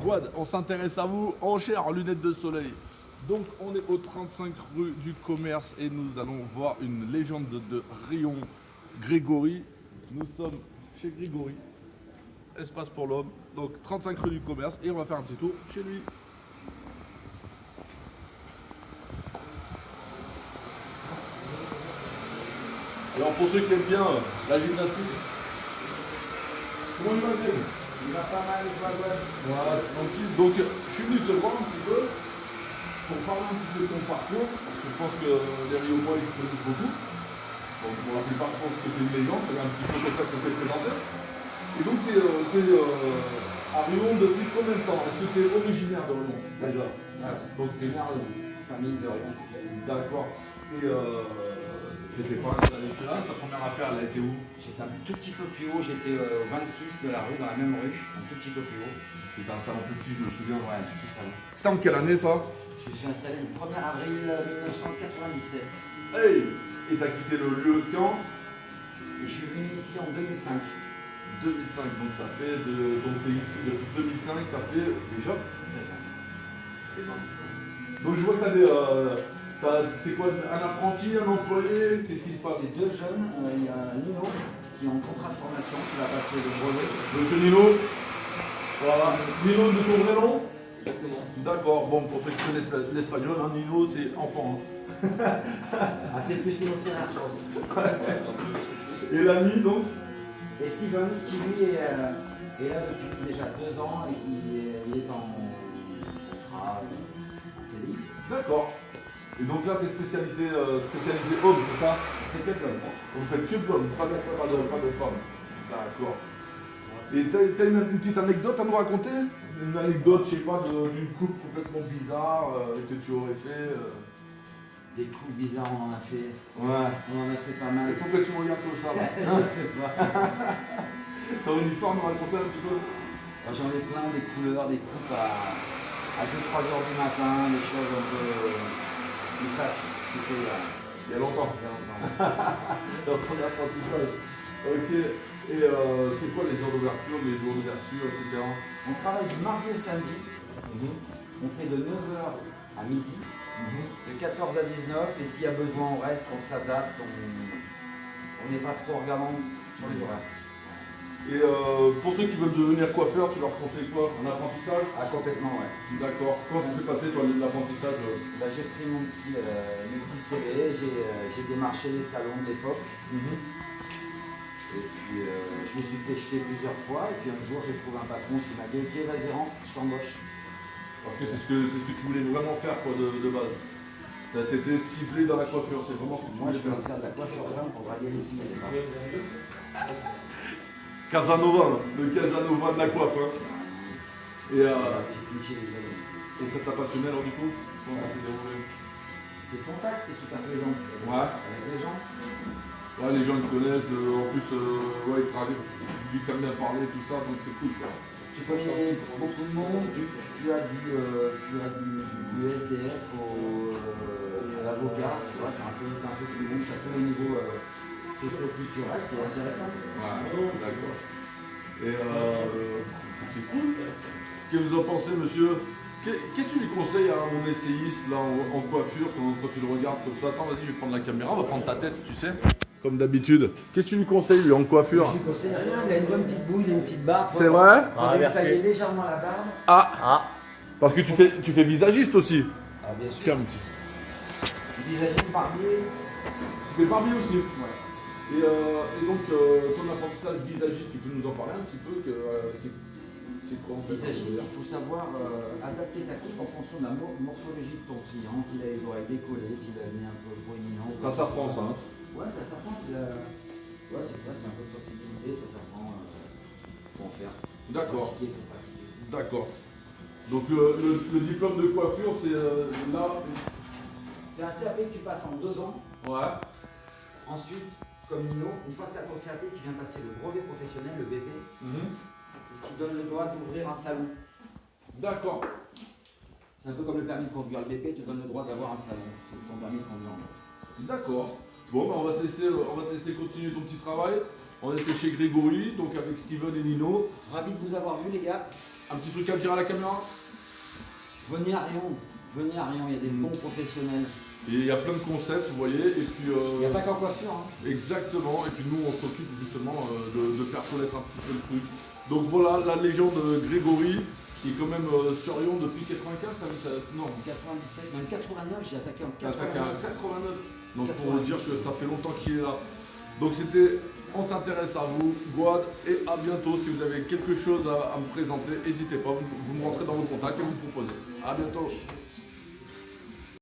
Wad, on s'intéresse à vous, enchères, lunettes de soleil. Donc on est au 35 rue du Commerce et nous allons voir une légende de rayon Grégory. Nous sommes chez Grégory, espace pour l'homme, donc 35 rue du Commerce et on va faire un petit tour chez lui. Alors pour ceux qui aiment bien la gymnastique, comment il va bien? Il va pas mal, il va bien. Voilà, tranquille. Donc je suis venu te voir un petit peu pour parler un petit peu de ton parcours, parce que je pense que les Rio moi ils te connaissent beaucoup. Donc pour la plupart je pense que tu es une légende, c'est un petit peu comme ça que tu t'es présenté. Et donc tu es, à Rion depuis combien de temps? Est-ce que tu es originaire de Rion déjà? Donc tu es né à Rion. Famille de Rion. D'accord. Et t'étais pas installé là, ta première affaire elle a été où? J'étais un tout petit peu plus haut, j'étais au 26 de la rue, dans la même rue, un tout petit peu plus haut. C'était un salon plus petit, je me souviens. Ouais, un tout petit salon. C'était en quelle année ça? Je me suis installé le 1er avril 1997. Hey! Et t'as quitté le lieu quand? Et je suis venu ici en 2005. 2005, donc ça fait donc t'es ici depuis 2005, ça fait déjà. Donc je vois que c'est quoi, un apprenti, un employé, qu'est-ce qui se passe? C'est deux jeunes, il y a Nino qui est en contrat de formation, qui va passer le brevet. Monsieur Nino. Voilà. Nino de ton vrai nom? Exactement. D'accord, bon pour ceux qui connaissent l'espagnol, hein, Nino c'est enfant. Hein. Ah, c'est plus Nino Ferrer, je pense. Et l'ami donc? Et Steven, qui lui est là depuis déjà 2 ans et il est en contrat en CDI. D'accord. Et donc là, t'es spécialisé homme, c'est ça? C'est que l'homme. Vous faites que de l'homme, pas de femmes. D'accord. Et t'as une petite anecdote à nous raconter? Une anecdote, je sais pas, d'une coupe complètement bizarre que tu aurais fait Des coups bizarres, on en a fait. Ouais. On en a fait pas mal. Et pourquoi tu me regardes comme ça là? Je sais pas. T'as une histoire à nous raconter un petit peu? J'en ai plein, des couleurs, des coupes à 2-3 heures du matin, des choses un peu. Mais ça, c'était Il y a longtemps. il y a longtemps. Dans ton apprentissage. Ok. Et c'est quoi les heures d'ouverture, les jours d'ouverture, etc. On travaille du mardi au samedi. On fait de 9h à midi. De 14 à 19, et s'il y a besoin, on reste, on s'adapte, on n'est pas trop regardant sur les horaires. Et pour ceux qui veulent devenir coiffeurs, tu leur conseilles quoi? Un apprentissage? Ah, complètement, ouais. D'accord. Comment ça s'est passé toi l'apprentissage? Bah, j'ai pris mon petit CV, j'ai démarché les salons de l'époque, et puis je me suis fait jeter plusieurs fois, et puis un jour j'ai trouvé un patron qui m'a dit ok, vas-y rentre, je t'embauche. Parce que c'est ce que tu voulais vraiment faire quoi, de base. Tu as été ciblé dans la coiffure, c'est vraiment ce que tu Moi je voulais voulais faire de la coiffure femme pour draguer les filles à l'époque. Casanova, le Casanova de la coiffe. Hein. Et J'ai fini chez les jeunes. ça t'a passionné alors du coup? Comment ça s'est déroulé? C'est contact, c'est super plaisant. Ouais. Avec les gens. Ouais, les gens ils te connaissent, en plus ouais, ils travaillent, vu que t'aimes bien parler, tout ça, donc c'est cool quoi. Tu connais beaucoup de monde, tu as du SDF à l'avocat, tu vois, tu as un peu tout le monde, ça fait au niveau socio-culturel, c'est intéressant. Ouais, d'accord. Et c'est cool. Qu'est-ce que vous en pensez, monsieur? Qu'est-ce que tu lui conseilles à mon essayiste là en coiffure quand tu le regardes comme ça? Attends, vas-y, je vais prendre la caméra, on va prendre ta tête, tu sais. Comme d'habitude. Qu'est-ce que tu lui conseilles lui en coiffure? Je lui conseille rien, il a une bonne petite bouille, une petite barbe. C'est vrai? Il faut tailler légèrement la barbe. Ah. Parce que tu fais visagiste aussi. Ah, bien sûr. Tiens, mon petit. Visagiste, barbier. Tu fais barbier aussi. Ouais. Et donc, ton apprentissage visagiste, tu peux nous en parler un petit peu c'est quoi en fait? Visagiste, il faut savoir adapter ta coupe en fonction de la morphologie de ton client, s'il a les oreilles décollées, s'il a le nez un peu proéminent. Ça s'apprend ça, hein? Ouais, ça s'apprend, ouais, c'est ça, c'est un peu de sensibilité, ça s'apprend, faut en faire. D'accord. Faut pratiquer. D'accord. Donc le diplôme de coiffure, c'est là. C'est un CAP que tu passes en 2 ans. Ouais. Ensuite, comme Nino, une fois que tu as ton CAP, tu viens passer le brevet professionnel, le BP. C'est ce qui donne le droit d'ouvrir un salon. D'accord. C'est un peu comme le permis de conduire. Le BP te donne le droit d'avoir un salon. C'est ton permis de conduire en fait. D'accord. Bon, bah, on va te laisser continuer ton petit travail. On était chez Grégory, donc avec Steven et Nino. Ravi de vous avoir vu les gars. Un petit truc à dire à la caméra? Venez à Rion, il y a des bons professionnels. Et il y a plein de concepts, vous voyez, et puis... Il n'y a pas qu'en coiffure. Hein. Exactement, et puis nous on s'occupe justement de faire connaître un petit peu le truc. Donc voilà la légende de Grégory, qui est quand même sur Lyon depuis 95, non, 97, même 89, j'ai attaqué en attaqué à 89. 89. Donc pour vous dire que ça fait longtemps qu'il est là. Donc c'était, on s'intéresse à vous, Gouad, et à bientôt. Si vous avez quelque chose à me présenter, n'hésitez pas, vous me rentrez dans vos contacts et vous me proposez. À bientôt.